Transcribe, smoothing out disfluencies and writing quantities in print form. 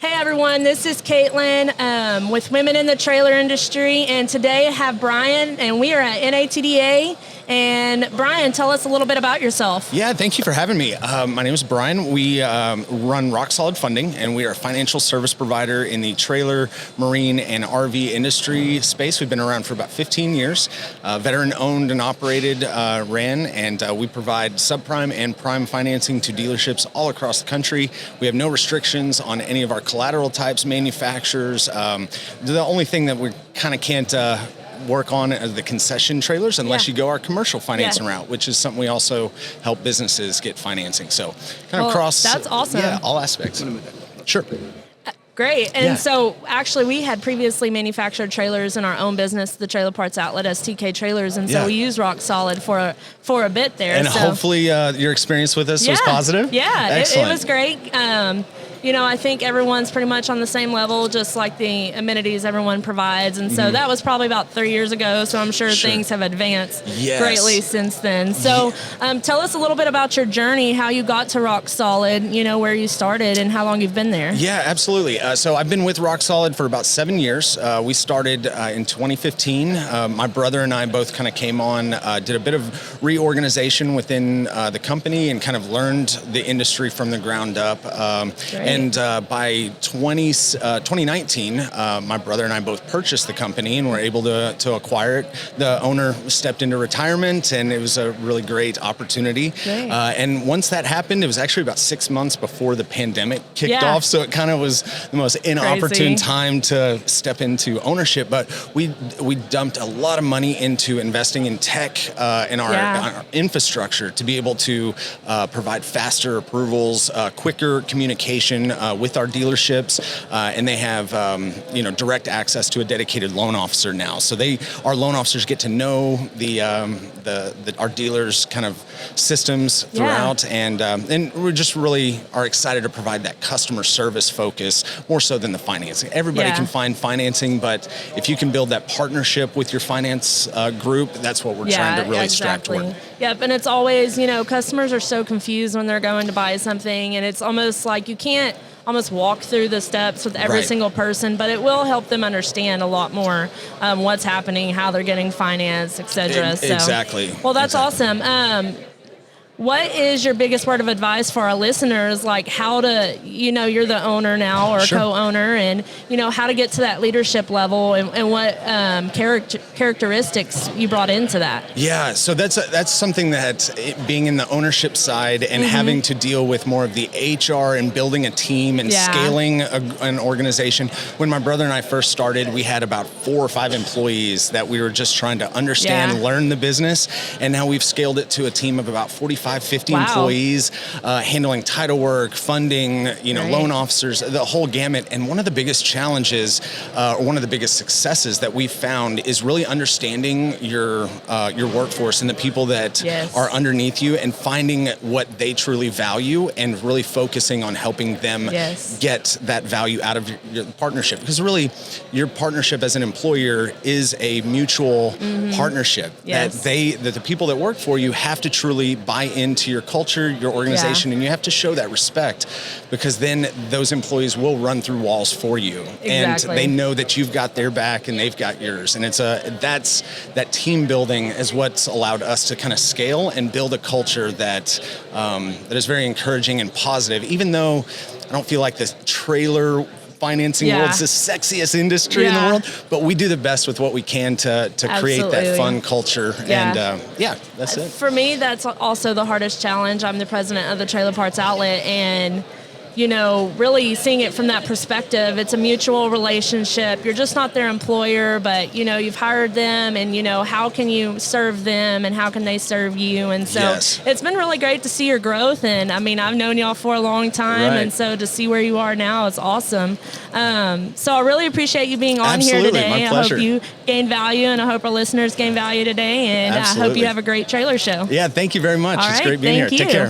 Hey everyone, this is Caitlin with Women in the Trailer Industry, and today I have Bryan, and we are at NATDA. And Bryan, tell us a little bit about yourself. Yeah, thank you for having me. My name is Bryan. We run Rock Solid Funding, and we are a financial service provider in the trailer, marine, and RV industry space. We've been around for about 15 years. Veteran-owned and operated, and we provide subprime and prime financing to dealerships all across the country. We have no restrictions on any of our collateral types, manufacturers. The only thing that we kind of can't work on the concession trailers unless you go our commercial financing route, which is something we also help businesses get financing. So kind of across that's awesome. All aspects. Sure. Great. And so actually we had previously manufactured trailers in our own business, the Trailer Parts Outlet, STK Trailers. And so we used Rock Solid for a bit there. And hopefully your experience with us was positive. Yeah, it was great. I think everyone's pretty much on the same level, just like the amenities everyone provides. And so that was probably about 3 years ago. So I'm sure things have advanced greatly since then. So tell us a little bit about your journey, how you got to Rock Solid, where you started and how long you've been there. Yeah, absolutely. So I've been with Rock Solid for about 7 years. We started in 2015. My brother and I both kind of came on, did a bit of reorganization within the company and kind of learned the industry from the ground up. And by 2019, my brother and I both purchased the company and were able to acquire it. The owner stepped into retirement, and it was a really great opportunity. And once that happened, it was actually about 6 months before the pandemic kicked off, so it kind of was the most inopportune time to step into ownership. But we dumped a lot of money into investing in tech and our infrastructure to be able to provide faster approvals, quicker communication with our dealerships, and they have direct access to a dedicated loan officer now. So our loan officers get to know our dealers' kind of systems throughout, and we just really are excited to provide that customer service focus more so than the financing. Everybody can find financing, but if you can build that partnership with your finance group, that's what we're trying to really strive toward. Yep, and it's always, customers are so confused when they're going to buy something, and it's almost like you can't almost walk through the steps with every single person, but it will help them understand a lot more what's happening, how they're getting financed, etc. Exactly. Well, that's awesome. What is your biggest word of advice for our listeners, like how to, you're the owner now or co-owner, and, how to get to that leadership level and what characteristics you brought into that? Yeah, so that's something that being in the ownership side and having to deal with more of the HR and building a team and scaling an organization. When my brother and I first started, we had about 4 or 5 employees that we were just trying to understand, learn the business, and now we've scaled it to a team of about 50 employees, handling title work, funding, loan officers, the whole gamut. And one of the biggest challenges, or one of the biggest successes that we've found is really understanding your workforce and the people that are underneath you and finding what they truly value and really focusing on helping them get that value out of your partnership. Because really, your partnership as an employer is a mutual partnership that the people that work for you have to truly buy into your culture, your organization, and you have to show that respect, because then those employees will run through walls for you, and they know that you've got their back and they've got yours. And that team building is what's allowed us to kind of scale and build a culture that is very encouraging and positive. Even though I don't feel like the trailer financing world's the sexiest industry in the world, but we do the best with what we can to create that fun culture. And that's it. For me, that's also the hardest challenge. I'm the president of the Trailer Parts Outlet, and really seeing it from that perspective, it's a mutual relationship. You're just not their employer, but, you've hired them, and, how can you serve them and how can they serve you? And so it's been really great to see your growth. And I mean, I've known y'all for a long time. And so to see where you are now is awesome. So I really appreciate you being on here today. My pleasure. I hope you gain value, and I hope our listeners gain value today. And I hope you have a great trailer show. Yeah, thank you very much. It's great being here. Take care.